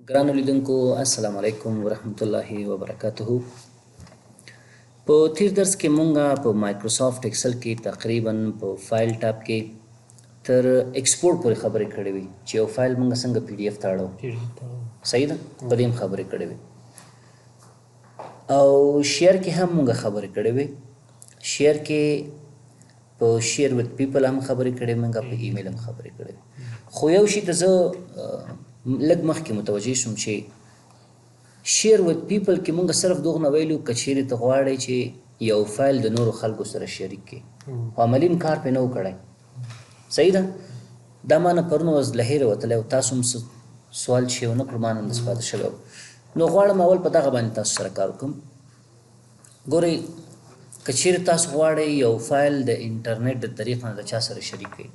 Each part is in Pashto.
ګرانو لیدونکو السلام علیکم ورحمت الله وبرکاته. په تیر درس کې مونږه په مایکروسافټ ایکسل کې تقریبا په فایل ټاب کې تر ایکسپورټ پورې خبرې کړې وي چې یو فایل مونږ څنګه پی ډی اف ته اړو. صحیح ده؟ په دې هم خبرې کړې وي او شیر کې هم مونږ خبرې کړې وي. شیر کې په شیر وذ پیپل هم خبرې کړې مونږ په ایمیل هم خبرې کړې. خو یو شی ته زه لږ مخکې متوجه شوم چې شیر وذ پیپل کې مونږ صرف دغه نه ویلو که چیرې ته غواړئ چې یو فایل د نورو خلکو سره شریک کړي خو عملي کار پې نه و کړی. صحیح ده؟ دا ما نه پرون ورځ له هیره وتلی او تاسو هم سوال چې ونه کړو ما نه همداسې پاتې شوی نو غواړم اول په دغه باندې تاسو سره کار وکړم. ګورئ که چیرې تاسو غواړئ یو فایل د انټرنیټ د طریق نه د چا سره شریک کړئ،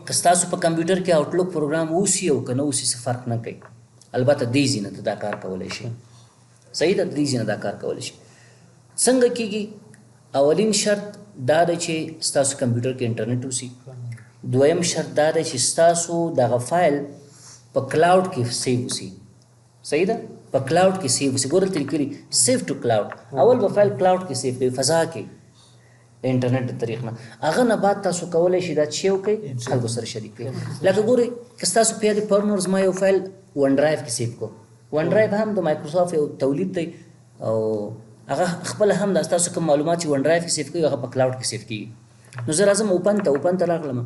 که ستاسو په کمپیوټر کې آوټلوک پروګرام اوسي او که نه اوسي څه فرق نه کوي. البته دې ځینه ته دا کار کولی شي. صحیح ده؟ دې ځینه دا کار کولی شي. څنګه کېږي؟ اولین شرط دا دی چې ستاسو کمپیوټر کې انټرنیټ اوسي. دویم شرط دا دی چې ستاسو دغه فایل په کلاوډ کې سیو اوسي. صحیح ده؟ په کلاوډ کې سیو اوسي. ګوره دلته لیکلي سیو ټو کلاوډ. اول به فایل کلاوډ کې سیو کوي، فضا کې انټرنیټ د طریق نه. هغه نه بعد تاسو کولی شئ دا چې وکړئ خلکو سره شریک کړئ. لکه ګورئ که ستاسو په یاد پرون ورځ ما یو فایل ون ډرایو کې سیو کړو. ون ډرایو هم د مایکروسافټ یو تولید دی او هغه خپله هم د ستاسو کوم معلومات چې ون ډرایو کې سیو کوي هغه په کلاوډ کې سیو کېږي. نو زه راځم اوپن ته راغلم،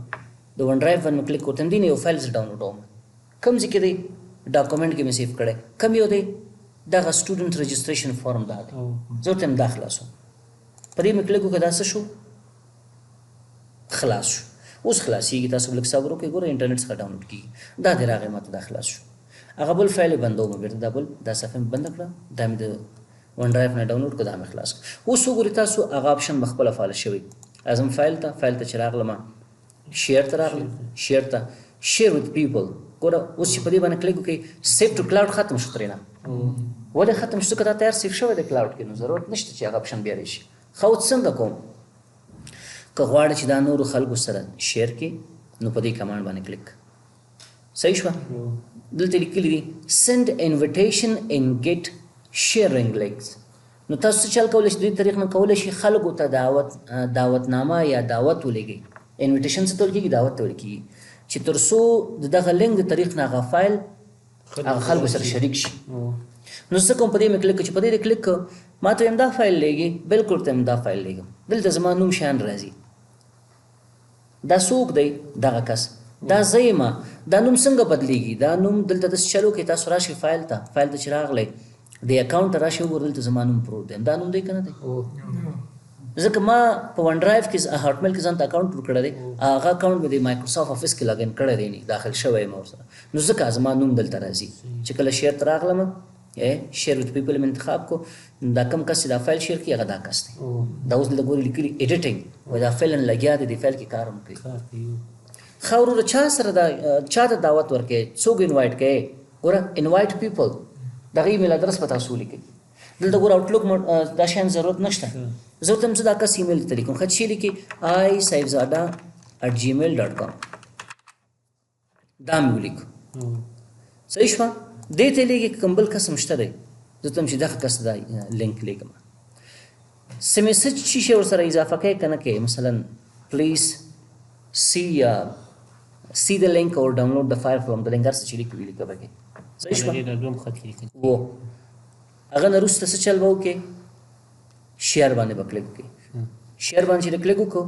د ون ډرایو باندې مې کلیک کوم، دې نه یو فایل زه ډاونلوډوم. کوم ځای کې دی؟ ډاکومنټ کې مې سیو کړی. کوم یو دی؟ دغه سټوډنټ رجسټریشن فارم دا دی. زه ورته همدا خلاصوم. په دې مې کلیک وکړه، دا څه شو؟ خلاص شو. اوس خلاصېږي. تاسو لږ صبر وکړئ، ګوره انټرنیټ څخه ډاونلوډ کېږي. دا دې راغی ماته دا خلاص شو. هغه بل فایل یې بندوم بېرته، دا صفحه مې بنده کړه، دا مې د ون ډرایو نه ډاونلوډ کړه، دا مې خلاص کړه. اوس وګورئ تاسو هغه آپشن به خپله فعاله شوی. اعظم فایل ته چې راغلم، شیر ته راغلم، شیر ته شیر وذ پیپل. ګوره اوس چې په دې باندې کلیک وکړئ سیو ټو کلاوډ ختم شو ترېنه. ولې ختم شو؟ ځکه دا تیار سیو شوی دی کلاوډ کې، نو ضرورت نشته چې هغه آپشن بیا راشي. ښه اوس څنګه کوم؟ که غواړئ چې دا نورو خلکو سره شیر کړي نو په دې کمانډ باندې کلیک. صحیح شوه؟ دلته لیکلي دي سند انویټیشن ان ګیټ شیرینګ لینکس. نو تاسو څه چل کولی شئ؟ د دې طریق نه کولی شئ خلکو ته دعوتنامه یا دعوت ولېږئ. انویټیشن څه ته ویل کېږي؟ دعوت ته ویل کېږي چې تر څو د دغه لینک د طریق نه هغه فایل هغه خلکو سره شریک شي. نو څه کوم؟ په دې مې کلیک کړه. چې په دې کلیک کړه ما ته دا فایل لېږي، بلکل ته دا فایل لېږم. دلته زما نوم شیان راځي. دا څوک دی؟ دغه کس. دا زه یم. دا نوم څنګه بدلیږي؟ دا نوم دلته داسې چلو کې تاسو راشئ فایل ته چې راغلی د اکاونټ ته راشئ وګورئ دلته زما نوم پروت دی. دا نوم دی که نه دی؟ ځکه ما په ون ډرایو کې هاټ میل کې ځان ته اکاونټ جوړ کړی دی، هغه اکاونټ مې د مایکروسافټ افیس کې لاګین کړی دی، نه داخل شوی یم ورسره. نو ځکه زما نوم دلته راځي. چې کله شیر ته راغلم شیر وذ پیپل مې انتخاب کو، دا کم کس چې دا فایل شیر کړي هغه دا کس دی. دا اوس دلته ګورئ لیکلي ایډیټینګ وایي دا فعلا لګیا دی، د فایل کې کار هم کوي. ښه وروره چا سره چا ته دعوت ورکوې؟ څوک انوایټ کوې؟ ګوره انوایټ پیپل دغه ایمیل ادرس به تاسو ولیکئ. دلته ګوره آوټلوک دا شیان ضرورت نشته. زه ورته زه دا کس ایمیل ته لیکم. ښه چې لیکي iSaifzada@gmail.com دا مې ولیکو. صحیح شوه؟ دې ته لیکي که کوم بل کس هم شته دی زه ته هم چې دغه کس دا لینک لیکم. څه میسج چې شی ورسره اضافه کوې که نه کوې؟ مثلا پلیز see the link or download the file from the link. هر څه چې لیکي ولیکه پکې. صحیح شوه؟ و هغه نه وروسته څه چل به وکړې؟ شیر باندې به کلیک وکړې. شیر باندې چې کلیک وکړو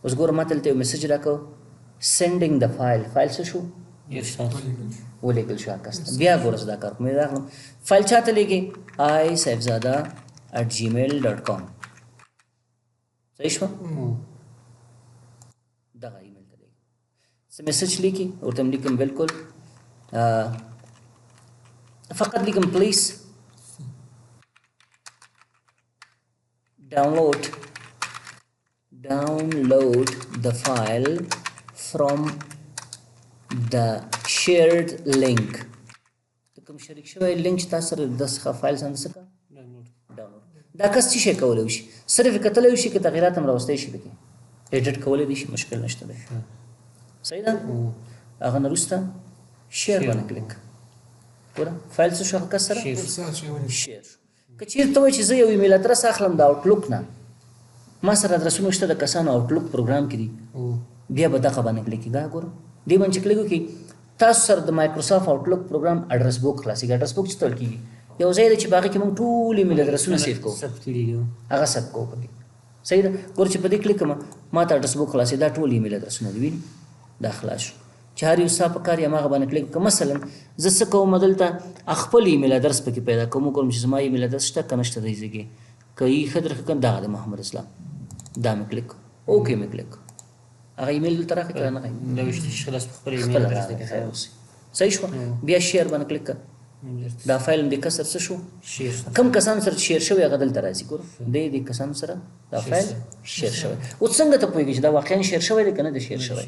اوس ګوره ما ته دلته یو میسج راکړو سینډینګ د فایل. فایل څه شو؟ ولیکل شو هغه کس ته. بیا ګوره زه دا کار کوم، راغلم فایل چا ته لیکې؟ iSaifzada@gmail.com. صحیح شوه؟ دغه ایمیل ته لیکي. څه میسج لیکي؟ ورته هم لیکم بلکل فقط لیکم پلیز download the file from the shared link. کوم شریک شوی لینک چې تاسو سره د څخه فایل څنګه څه ډاونلوډ. دا کس څه شي کولی شي؟ صرف کتلی شي که تغیرات هم راوستی شي پکې ایډیټ کولی دی شي، مشکل نشته دی. صحیح ده؟ هغه نه وروسته شیر باندې کلیک ګوره فایل څه شو کس سره شیر که چیرته وایي چې زه یو ایمیل ادرس اخلم د آوټلوک نه ما سره ادرسونه شته د کسانو آوټلوک پروګرام کې دي بیا به دغه باندې کلیک کېږي ګوره دې باندې چې کلیک وکړي تاسو سره د مایکروسافټ آوټلوک پروګرام اډرس بوک خلاصېږي اډرس بوک چې تړل کېږي یو ځای دی چې په هغې کې موږ ټول ایمیل ادرسونه سیف کوو هغه ثبت کوو پکې صحیح ده ګوره چې په دې کلیک کوم ما ته اډرس بوک خلاصې دا ټول ایمیل ادرسونه دي ویني دا خلاص شو چې هر یو ستا په کار یم هغه باندې کلیک وکړه مثلا زه څه کوم دلته خپل ایمیل ادرس پکې پیدا کوم وګورم چې زما ایمیل ادرس شته که نه شته دی ځای کې که یې ښه درښه کړم دغه د محمد اسلام دا مې کلیک اوکې مې کلیک هغه ایمیل دلته راکړه که نه صحیح شوه بیا شیر باندې کلیک کړه دا فایل د کسر څه شو کم کسان سره شیر شوی هغه دلته راځي ګوره د کسانو سره دا فایل شیر شوی اوس څنګه ته پوهېږي چې دا واقعا شیر شوی دی که نه دی شیر شوی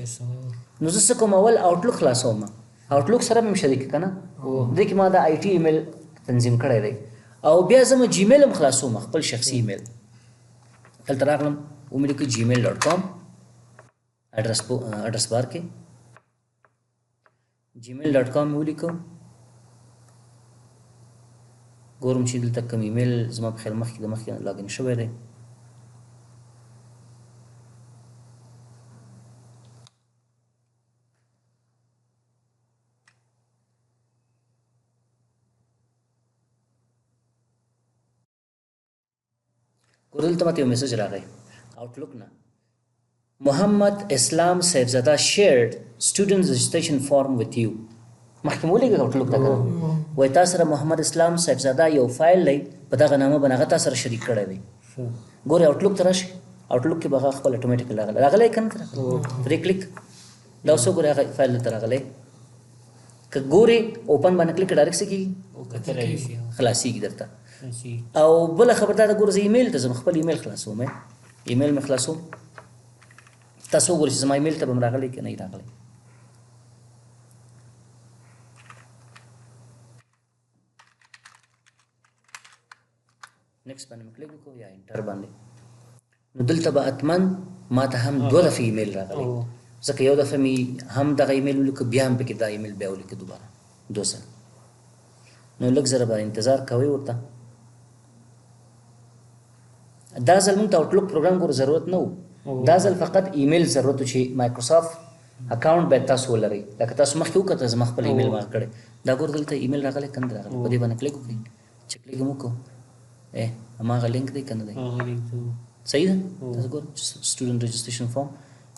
نو زه څه کوم اول آوټلوک خلاصوم آوټلوک سره مې شریک که نه دې کې ما دا آی ټي ایمیل تنظیم کړی دی او بیا زه جیمیل هم خلاصوم خپل شخصي ایمیل دلته راغلم ومې لیکو gmail.com اډرس بار کې gmail.com مې ولیکو ګورم چې دلته کوم ایمیل زما په خیال مخکې د مخکې لاګین شوی دی ګوره دلته ماته یو میسج راغی آوټلوک نه محمد اسلام صاحبزاده shared student registration form with you مخکې مو ولېږه آوټلوک ته که نه وایي تا سره محمد اسلام صاحبزاده یو فایل دی په دغه نامه باندې هغه تا سره شریک کړی دی ګورې آوټلوک ته راشي آوټلوک کې به هغه خپل اټومیټیکلی راغلی که نه پرې کلیک دا اوس وګورې هغه فایل دلته راغلی که ګورې اوپن باندې کلیک ډایرکټ څه کېږي خلاصېږي درته او بله خبر دا ده ګوره زه ایمیل ته ځم خپل ایمیل خلاصوم ایمیل مې خلاصوم تاسو وګورئ چې زما ایمیل ته به م راغلی که نه یې راغلی نیکسټ باندې مې کلیک وکړو یا انټر باندې نو دلته به حتما ما ته هم دوه دفعې ایمیل راغلی ځکه یو دفعه مې هم دغه ایمیل ولیکو بیا هم پکې دا ایمیل بیا ولیکو دوباره دو ځل نو لږ زره به انتظار کوئ ورته دا ځل موږ ته آوټلوک پروګرام ګوره ضرورت نه و دا ځل فقط ایمیل ضرورت و چې مایکروسافټ اکاونټ باید تاسو ولرئ لکه تاسو مخکې وکړه زما خپل ایمیل ما کړی دا ګوره دلته ایمیل راغلی که نه راغلی په دې باندې کلیک وکړئ چې کلیک هم وکړو هماغه لینک دی که نه دی صحیح ده تاسو ګوره سټوډنټ رجسټریشن فارم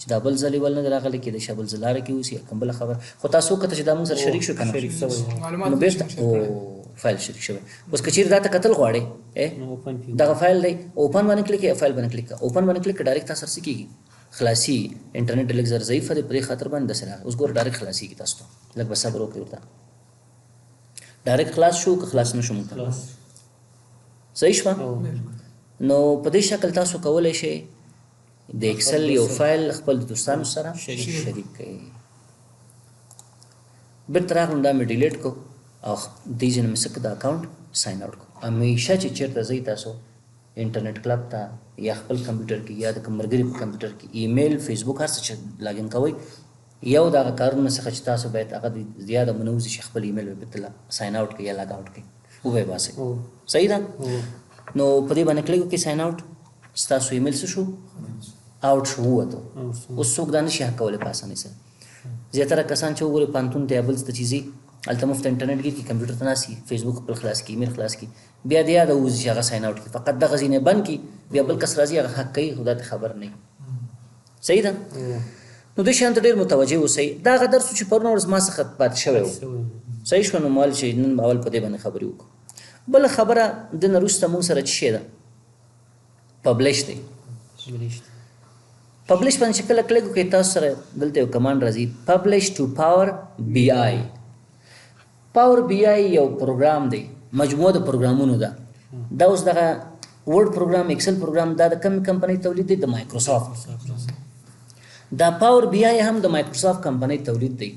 چې دا بل ځل ول نه دی راغلی کېدای شي بل ځل لاره کې اوسي کوم بله خبره خو تاسو وکړه چې دا موږ سره شریک شو که نه نو بېرته فایل شریک شوی اوس که چیرې دا ته کتل غواړې دغه فایل دی اوپن باندې کلیک فایل باندې کلیک اوپن باندې کلیک ډایرکټ تاسو سره څه کېږي خلاصي انټرنیټ لږ زر ضعیفه دی په دې خاطر باندې داسې راغلی اوس ګوره ډایرکټ خلاصېږي تاسو ته لږ به صبر وکړئ ورته ډایرکټ خلاص شو که خلاص نه شو موږ ته صحیح شوه نو په دې شکل تاسو کولی شئ د ایکسل یو فایل خپل دوستانو سره شریک کړئ بېرته راغلم دا مې ډیلیټ کړو او دې ځای نه مې څه کړه د اکاونټ ساین آوټ کړو همیشه چې چېرته ځئ تاسو انټرنیټ کلب ته یا خپل کمپیوټر کې یا د کوم ملګري په کمپیوټر کې ایمیل فیسبوک هر څه چې لاګین کوئ یو د هغه کارونه څخه چې تاسو باید هغه زیاده منوزي چې خپل ایمیل به بېرته ساین آوټ کړئ یا لاګ آوټ کړئ وبه باسئ صحیح ده نو په دې باندې کلیک وکړئ ساین آوټ ستاسو ایمیل څه شو آوټ شو ووتو اوس څوک دا نشي حق کولی په اسانۍ سره زیاتره کسان چې وګورئ پوهنتون ته یا بل څه ته چې ځي هلته مفت انټرنیټ ګیر کړي کمپیوټر ته ناست فیسبوک خپل خلاص کړي ایمیل خلاص کړي بیا د یاده ووځي چې هغه ساین آوټ کړي فقط دغه ځینې بند کړي بیا بل کس راځي هغه حق کوي خو دا ته خبر نه وي صحیح ده نو دې شیانو ته ډېر متوجه اوسئ دا هغه درس و چې پرون ورځ ما څخه پاتې شوی و صحیح شوه نو مال چې نن اول په دې باندې خبرې وکړو بله خبره د نه وروسته مونږ سره چې شی ده پبلش دی پبلش باندې چې کله کلیک وکړئ تاسو سره دلته یو کمانډ راځي پبلش ټو پاور بی آی پاور بی آی یو پروګرام دی مجموعه د پروګرامونو ده دا اوس دغه ورډ پروګرام ایکسل پروګرام دا د کومې کمپنۍ تولید دی د مایکروسافټ دا پاور بی آی هم د مایکروسافټ کمپنۍ تولید دی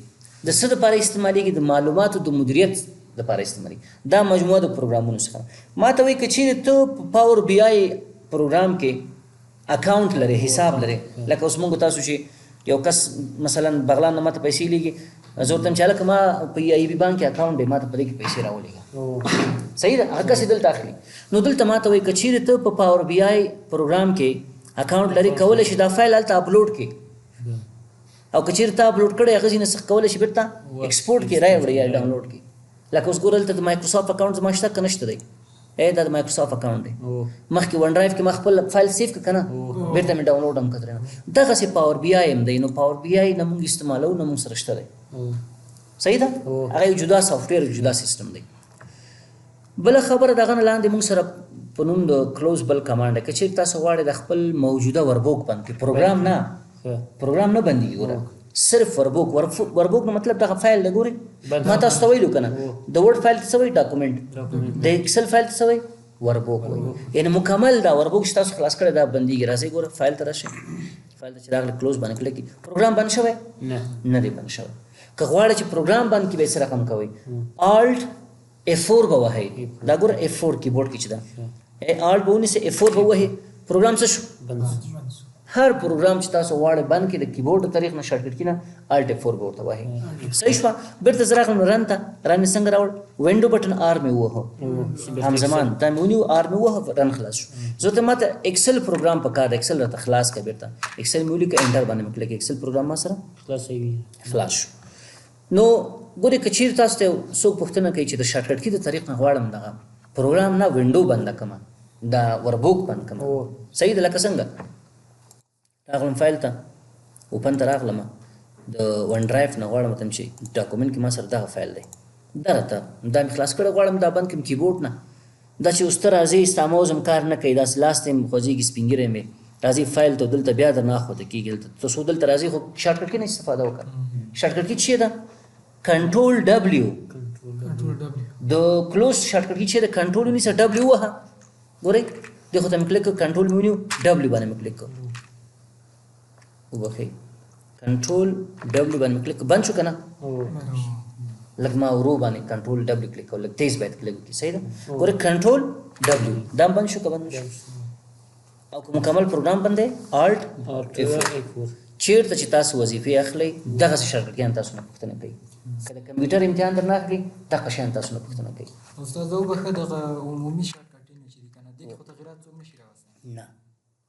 د څه دپاره استعمالیږي د معلوماتو د مدیریت دپاره استعمالیږي دا مجموعه د پروګرامونو څخه ما ته وایي که چیرې ته په پاور بی آی پروګرام کې اکاونټ لري حساب لري لکه اوس موږ تاسو چې یو کس مثلا بغلان نه ماته پیسې لیږي زه ورته وایم چې هلکه ما په ای بي بانک کې اکاونټ دی ما ته په دې کې پیسې راولېږه صحیح ده هغه کسې دلته اخلي نو دلته ما ته وایي که چیرې ته په پاور بي آی پروګرام کې اکاونټ لري کولی شي دا فایل هلته اپلوډ کړي او که چیرې ته اپلوډ کړی هغه ځینې څه کولی شي بېرته ایکسپورټ کړي راوړي یا ډاونلوډ کړي لکه اوس ګوره دلته د مایکروسافټ اکاونټ زما شته که نشته دی دا د مایکروسافټ اکاونټ دی مخکې ون ډرایو کې ما خپل فایل سیف کړه که نه بېرته مې ډاونلوډ هم کړی نه دغسې پاور بي آی هم دی نو پاور بي آی نه مونږ استعمالو نه مونږ سره شته دی صحیح ده هغه یو جدا سافټویر جدا سیسټم دی بله خبره دغه نه لاندې مونږ سره په نوم د کلوز بل کمانډ دی که چېرې تاسو غواړئ د خپل موجوده وربوک بند کړئ پروګرام نه بندېږي ګوره صرف وربوک نو مطلب دغه فایل دی ګورئ ما تاسو ته ویلو که نه د ورډ فایل ته څه وایي ډاکومنټ د ایکسل فایل ته څه وایي وربوک وایي یعنې مکمل دا وربوک چې تاسو خلاص کړی دا بندېږي راځئ ګوره فایل ته راشئ فایل ته چې راغلی کلوز باندې کلک کړي پروګرام بند شوی نه دی بند شوی که غواړئ چې پروګرام بند کړي به یې څه رقم کوئ الټ F4 به وهئ دا ګوره F4 کیبورډ کې چې ده الټ به ونیسئ F4 به ووهئ پروګرام څه شو هر پروګرام چې تاسو غواړئ بند کړئ د کیبورډ د طریق نه شارټکټ کې نه الټ F4 به ورته وهئ صحیح شوه بېرته زه راغلم رن ته رن مې څنګه راوړ وینډو بټن آر مې ووهه همزمان دا مې ونیو آر مې ووهه رن خلاص شو زه ورته ما ته ایکسل پروګرام پکار دی ایکسل راته خلاص کړه بېرته ایکسل مې ولیکه انټر باندې مې کلیک ایکسل پروګرام ما سره خلاص شو نو ګورې که چیرې تاسو ته څوک پوښتنه کوي چې د شارټکټ کې د طریق نه غواړم دغه پروګرام نه وینډو بنده کړم دا وربوک بند کړم صحیح ده لکه څنګه راغلم فایل ته اوپن ته راغلم د ون ډرایو نه غواړم ته چې ډاکومنټ کې ما سره دغه فایل دی دا راته دا مې خلاص کړی غواړم دا بند کړم کیبورډ نه دا چې اوس ته راځې ستا موز هم کار نه کوي داسې لاس ته یې خوځېږي سپین ږیری مې راځي فایل ته دلته بیا در نه اخوته کېږي تاسو دلته راځئ خو شارټکټ کې نه استفاده وکړه شارټکټ کې څه ده کنټرول ډبلیو د کلوز شارټکټ کې چې د کنټرول ونیسه ډبلیو وهه ګورئ دې خو ته مې کلیک کړ کنټرول مې ونیو ډبلیو باندې مې کلیک کړ وبخئ کنټرول ډبلیو باندې مې کلیک کړ بند شو که نه لږ ما ورو باندې کنټرول ډبلیو کلیک کړو لږ تیز باید کلیک وکړي صحیح ده ګورئ کنټرول ډبلیو دا بند شو که بند شو او که مکمل پروګرام بند دی الټ F4 چیرته چې تاسو وظیفې اخلئ دغسې شارټکټیان تاسو نه پوښتنه کوي که د کمپیوټر امتحان در نه اخلي دغه شیان تاسو نه پوښتنه کوي استاد وبخښه دغه عمومي شارټکټونه چې دي که نه دې کې خو تغیرات څوک نشي راوستلی نه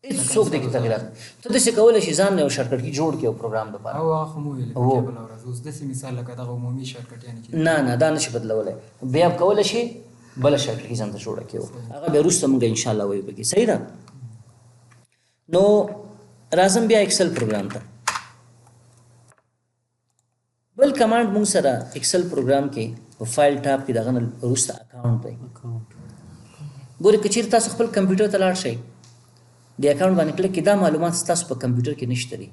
هېڅوک دې کې تغیرات ته داسې کولی شي ځان نه یو شارټکټ جوړ کړي یو پروګرام دپاره او هغه خو مو ویلې بله ورځ اوس داسې مثال لکه دغه عمومي شارټکټیانې چې نه نه دا نشي بدلولی بیا کولی شي بله شارټکټي ځان ته جوړه کړي هغه بیا وروسته مونږ انشاءالله وایو پکې صحیح ده نو راځم بیا ایکسل پروګرام ته بل کمانډ مونږ سره ایکسل پروګرام کې په فایل ټاب کې دغه نه وروسته اکاونټ دی ګورئ که چیرې تاسو خپل کمپیوټر ته لاړ شئ د اکاونټ باندې کلیک کړئ دا معلومات ستاسو په کمپیوټر کې نشته دي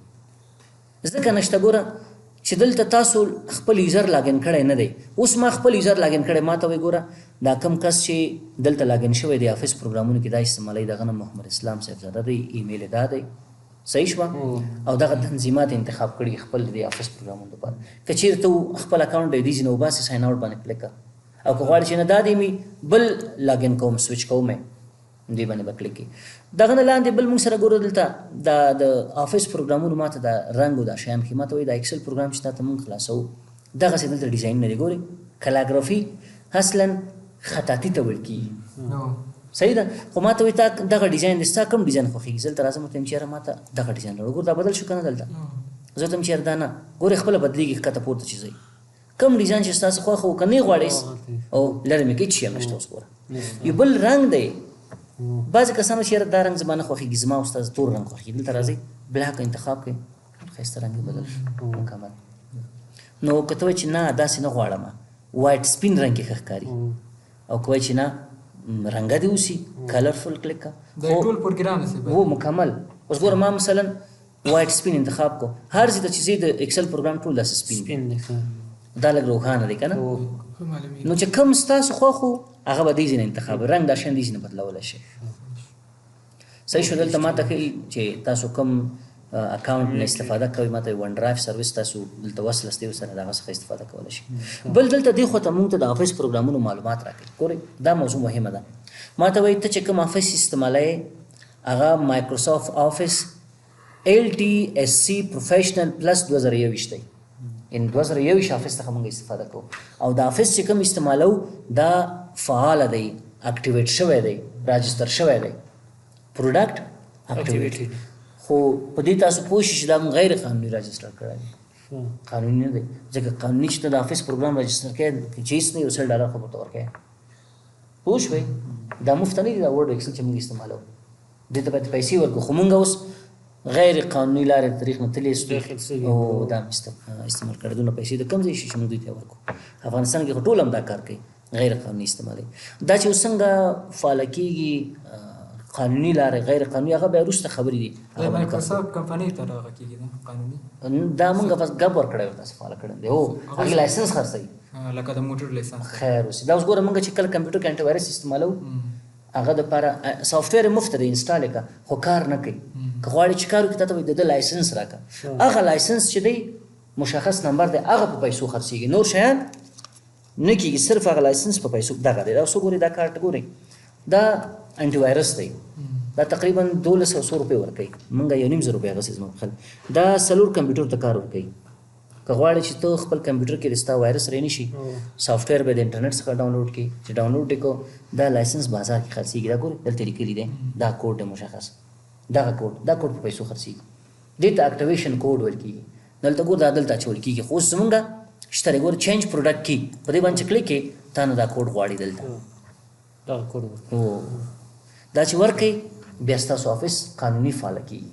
ځکه نشته ګوره چې دلته تاسو خپل یوزر لاګین کړی نه دی اوس ما خپل یوزر لاګین کړی ما ته وایي ګوره دا کم کس چې دلته لاګین شوی دی افس پروګرامونو کې دا استعمالوي دغه نه محمد اسلام صاحبزاده دی ایمیل دا دی صحیح شوه او دغه تنظیمات انتخاب کړي خپل د افس پروګرامونو لپاره که چیرې ته خپل اکاونټ دی دې ځینې وباسې ساین آوټ باندې کلیک کړه او که غواړې چې نه دا دی مې بل لاګین کوم سویچ کوم دې باندې به کلیک کړي دغه نه لاندې بل موږ سره ګورو دلته دا د افس پروګرامونو ما ته دا رنګ او دا شیان ښي ما ته وایي دا ایکسل پروګرام چې تا ته موږ خلاصوو دغسې دلته ډیزاین نه دی ګورئ کلاګرافي اصلا خطاطي ته ویل کېږي صحیح ده خو ما ته وایي تا دغه ډیزاین دی ستا کوم ډیزاین خوښېږي زه دلته راځم ورته وایم چې یاره ما ته دغه ډیزاین راوړه ګوره دا بدل شو که نه دلته زه ورته وایم چې یاره دا نه ګورې خپله بدلېږي ښکته پورته چې ځئ کوم ډیزاین چې ستاسو خوښه وو که نه یې غواړئ او لرې مې کوي هېڅ شی هم نشته اوس ګوره یو بل رنګ دی بعضې کسانو چې یاره دا رنګ زما نه خوښېږي زما استاد تور رنګ خوښېږي دلته راځئ بلاک انتخاب کړئ ښایسته رنګ یې بدل شو مکمل نو که ته وایې چې نه داسې نه غواړم وایټ سپین رنګ کې ښه ښکاري او که وایې چې نه رنګه دې اوسي کلرفل کلیک کړه ټول پروګرام هو مکمل اوس ګوره ما مثلا وایټ سپین انتخاب کو هر ځای ته چې ځې د ایکسل پروګرام ټول داسې سپین دی دا لږ روښانه دی که نه نو چې کوم ستاسو خوښ وو هغه به دې ځای نه انتخاب رنګ دا شیان دې ځای نه بدلولی شي صحیح شو دلته ما ته ښایي چې تاسو کوم اکاونټ نه استفاده کوئ ما ته ون ډرایو سروس تاسو دلته وصل استئ ورسره د هغه څخه استفاده کولی شئ بل دلته دې خوا ته مونږ ته د افس پروګرامونو معلومات راکوي ګورئ دا موضوع مهمه ده ما ته وایي ته چې کوم افس استعمالوې هغه مایکروسافټ افس LTSC پروفیشنل پلس 2021 دی ان 2021 افیس څخه موږ استفاده کوو او د افیس چې کوم استعمالو دا فعال دی اکټیویټ شوی دی راجستر شوی دی پروډکټ اکټیویټ خو په دې تاسو پوه شئ چې دا موږ غیر قانوني راجستر کړی دی قانوني نه دی ځکه قانوني چې د افیس پروګرام راجستر کړي چیز نه یو $100 خو ورته ورکوي پوه شوئ دا مفت نه دی دا ورډ ایکسل چې موږ استعمالو دې ته باید پیسې ورکړو خو موږ اوس غیر قانوني لارې طریق نه تللی او دا استعمال کړی دونه پیسې د کم ځای شي چې موږ دوی ته ورکړو افغانستان کې خو ټول هم دا کار کوي غیر قانوني استعمالوي دا چې اوس څنګه فعاله کېږي قانوني لارې غیر قانوني هغه بیا وروسته خبرې دي مایکروسافټ کمپنۍ ته دغه کېږي دا قانوني دا موږ بس ګپ ورکړی ورته فعاله کړی دی هو هغې لایسنس خرڅوي لکه د موټر لایسنس خیر اوسي دا اوس ګوره موږ چې کله کمپیوټر کې انټي وایرس استعمالو هغه دپاره سافټویر یې مفت دی انسټال یې کړه خو کار نه کوي که غواړې چې کار وکړي تا ته وایي د ده لایسنس راکړه هغه لایسنس چې دی مشخص نمبر دی هغه په پیسو خرڅېږي نور شیان نه کېږي صرف هغه لایسنس په پیسو دغه دی دا اوس وګورئ دا کارت ګورئ دا انټي وایرس دی دا تقریبا 1200 روپۍ ورکوي موږ 1.5 روپۍ هغسې زموږ خلک دا 4 کمپیوټر ته کار ورکوي که غواړې چې ته خپل کمپیوټر کې د ستا وایرس رانه شي سافټویر به د انټرنیټ څخه ډاونلوډ کړي چې ډاونلوډ یې کړو دا لایسنس بازار کې خرڅېږي دا ګورې دلته لیکلي دی دا کوډ دی مشخص دغه کوډ دا کوډ په پیسو خرڅېږي دې ته اکټیویشن کوډ ویل کېږي دلته ګور دا دلته اچول کېږي خو اوس زمونږ شته دی ګور چینج پروډکټ کې په دې باندې چې کلیک کړې تا نه دا کوډ غواړي دلته دغه کوډ دا چې ورکوي بیا ستاسو افیس قانوني فعاله کېږي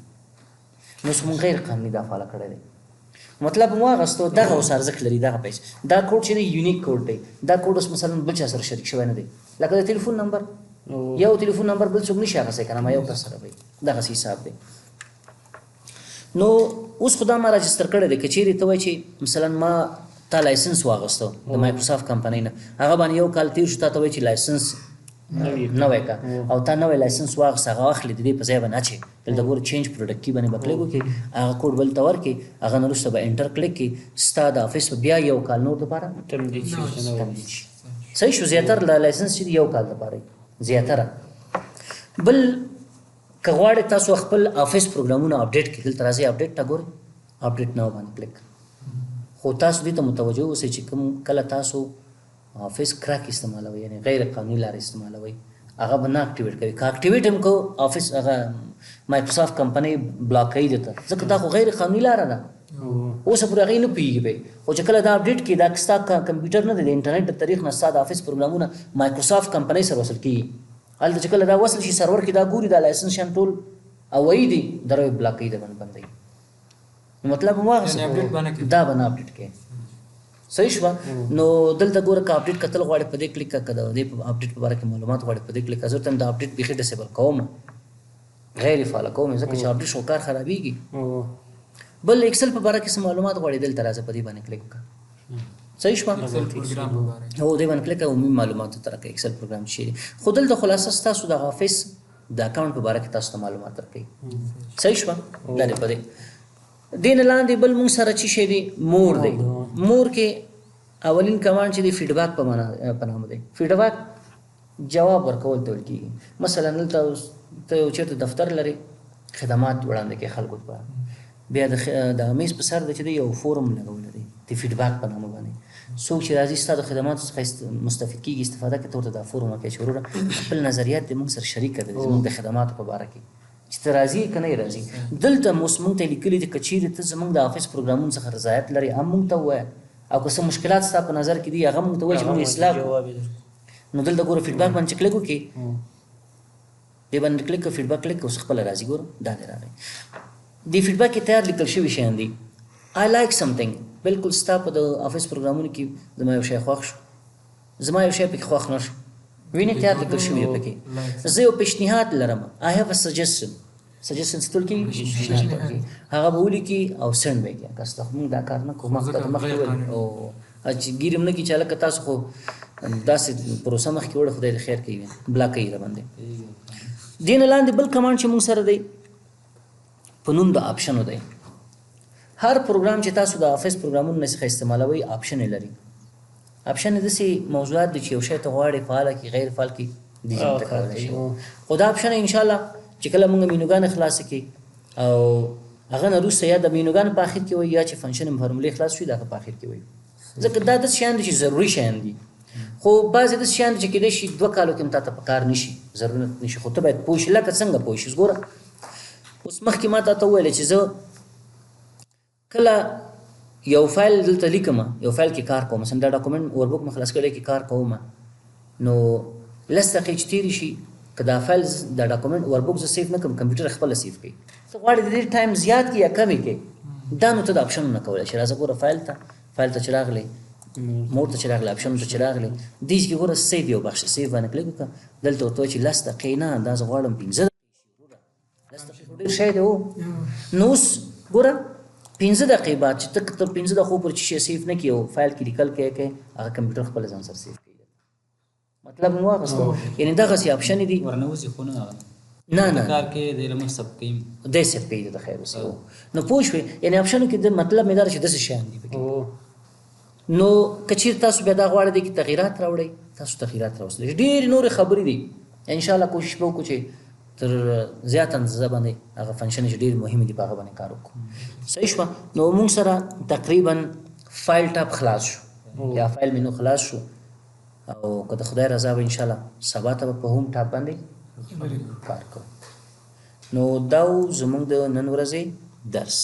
نو اوس مونږ غیر قانوني دا فعاله کړی دی مطلب مو اغستو دغه اوس ارزښت لري دغه پیسې دا کوډ چې دی یونیک کوډ دی دا کوډ اوس مثلا بل چا سره شریک شوی نه دی لکه د تلیفون نمبر یو تلیفون نمبر بل څوک نشي اخیستی که نه ما یو کس سره وي دغسې حساب دی نو اوس خو دا ما راجستر کړی دی که چیرې ته وایې چې مثلا ما تا لایسنس واغستو د مایکروسافټ کمپنۍ نه هغه باندې یو کال تېر شو تا ته وایي چې لایسنس نوی کا او تا نوی لایسنس واغست هغه واخلې د دې په ځای باندې اچې دلته ګوره چینج پروډکټ کې باندې به کلیک وکړې هغه کوډ بل ته ورکړې هغه نه وروسته به انټر کلیک کړې ستا د افیس به بیا یو کال نور دپاره تمدید شي صحیح شو زیاتره لایسنس چې یو کال دپاره زیاتره بل که غواړې تاسو خپل افیس پروګرامونه اپډیټ کړئ دلته راځئ اپډیټ ته ګورئ اپډیټ نو باندې کلیک خو تاسو دې ته متوجه اوسئ چې کوم کله تاسو افیس کراک استعمالوي یعنی غیر قانوني لارې استعمالوي هغه به نه اکټیویټ کوي که اکټیویټ هم کو افیس هغه مایکروسافټ کمپنۍ بلاک کوي درته ځکه دا خو غیر قانوني لاره ده اوس پورې هغې نه پوهېږي بی خو چې کله دا اپډیټ کړي دا ستا کمپیوټر نه دی د انټرنیټ د طریق نه ستا د افیس پروګرامونه مایکروسافټ کمپنۍ سره وصل کېږي هلته چې کله دا وصل شي سرور کې دا ګوري دا لایسنس شیان ټول اوایي دي دروی بلاک کوي د باندې بندوي نو مطلب هم واغسته دا به نه اپډیټ کوي صحیح شوه نو دلته ګوره که اپډیټ کتل غواړې په دې کلیک که د دې اپډیټ په باره کې معلومات غواړې په دې کلیک زه ورته د اپډیټ بیخي ډسیبل کوم غیر فعاله کوم ځکه چې اپډیټ شو کار خرابېږي بل ایکسل په باره کې څه معلومات غواړې دلته راځه په دې باندې کلیک وکړه صحیح شوه هو دې باندې کلیک عمومي معلوماتو ته راکوي ایکسل پروګرام چې خو دلته خلاصه ستاسو د افیس د اکاونټ په باره کې تاسو ته معلومات درکوي صحیح شوه دا دی په دې دې نه لاندې بل مونږ سره چې شی دی مور دی مور کې اولین کمانډ چې دی فیډبیک په نامه دی فیډبیک جواب ورکول ته ویل کېږي مثلا دلته ته یو چېرته دفتر لرې خدمات وړاندې کوي خلکو لپاره بیا د میز په سر دی چې دی یو فورم لګولی دی د فیډبیک په نامه باندې څوک چې راځي ستا د خدماتو څخه مستفید کېږي استفاده کوي ته ورته دا فورم ورکوي چې وروره خپل نظریات دې موږ سره شریک کړي زموږ د خدماتو په باره کې چې ته راځي که نه یې راځي دلته اوس موږ ته یې لیکلي دي که چیرې ته زموږ د افیس پروګرامونو څخه رضایت لرې هم موږ ته ووایه او که څه مشکلات ستا په نظر کې دي هغه موږ ته وایي چې موږ اصلاح کړو نو دلته ګوره فیډبیک باندې چې کلیک وکړې دې باندې کلیک کړه فیډبیک کلیک اوس خپله راځي ګوره دا دی راغی دې فیډبیک کې تیار لیکل شوي شیان دي آی لایک سمثینګ بلکل ستا په د افیس پروګرامونو کې زما یو شی خوښ شو زما یو شی پکې خوښ نه شو وینې تیار لیکل شوي دی پکې زه یو پیشنهاد لرم آی هیو ا سجیسشن سجیشن ستول کې هغه به ولیکي او سینډ به کړي که ستاسو موږ دا کار نه کوو مخکې ویل او چې ګیرم نه کړي چې هلکه تاسو خو داسې پروسه مخکې وړه خدای د خیر کوي بلاک کوي راباندې دې نه لاندې بل کمانډ چې موږ سره دی په نوم د آپشنو دی هر پروګرام چې تاسو د افیس پروګرامونو نه څخه استعمالوئ آپشن یې لري آپشن یې داسې موضوعات دي چې یو شی ته غواړې فعاله کړي غیر فعال کړي دې ته کولی شي خو دا آپشن انشاءالله چې کله موږ مینوګانې خلاصې کړي او هغه نه وروسته یا د مینوګانو په آخر کې وایي یا چې فنکشن فارمولې خلاص شوي دا په آخر کې وایي ځکه دا داسې شیان دي چې ضروري شیان دي خو بعضې داسې شیان دي چې کیدای شي 2 کالو کې هم تا ته په کار نشي ضرورت نشي خو ته باید پوه شي لکه څنګه پوه شي ګوره اوس مخکې ما تا ته وویل چې زه کله یو فایل دلته لیکم یو فایل کې کار کوم مثلا دا ډاکومنټ وربوک مې خلاص کړی کې کار کوم نو لس دقیقې چې تېرې شي که دا فایل دا ډاکومنټ وربوک زه سیف نه کړم کمپیوټر خپله سیف کوي ته غواړې د دې ټایم زیات کړي یا کم یې کړي دا نو ته د اپشنونه کولی شي راځه ګوره فایل ته چې راغلی موډ ته چې راغلی اپشن ته چې راغلی دې کې ګوره سیف یو بخش سیف باندې کلیک وکړه دلته ورته وایي چې 10 دقیقې نه دا زه غواړم 15 دقیقې 10 دقیقې ډېر شی دی نو اوس ګوره 15 دقیقې بعد چې ته تر 15 دقیقو پورې چې شی سیف نه کړي او فایل کې لیکل کوي هغه کمپیوټر خپل ځان سره سیف کوي مطلب مو واغستو یعنی دغسې اپشن دي ورنوځي خو نه نه کار کې د لمر سب کوي دې سیف کوي د خیر اوسه نو پوه شوې یعنی اپشنو کې د مطلب مې دا چې داسې شیان دي پکې نو که چېرې تاسو بیا دا غواړئ دی کې تغیرات راوړئ تاسو تغیرات راوستلی شئ ډېرې نورې خبرې دي انشاءالله کوشش به وکړو چې تر زیات اندازه باندې هغه فنکشن چې ډېر مهمې دي په هغه باندې کار وکړو صحیح شوه نو موږ سره تقریبا فایل ټاپ خلاص شو یا فایل مینو خلاص شو او که د خدای رضا به انشاءالله سبا ته به په هوم ټاپ باندې کار کوو نو دا زموږ د نن ورځې درس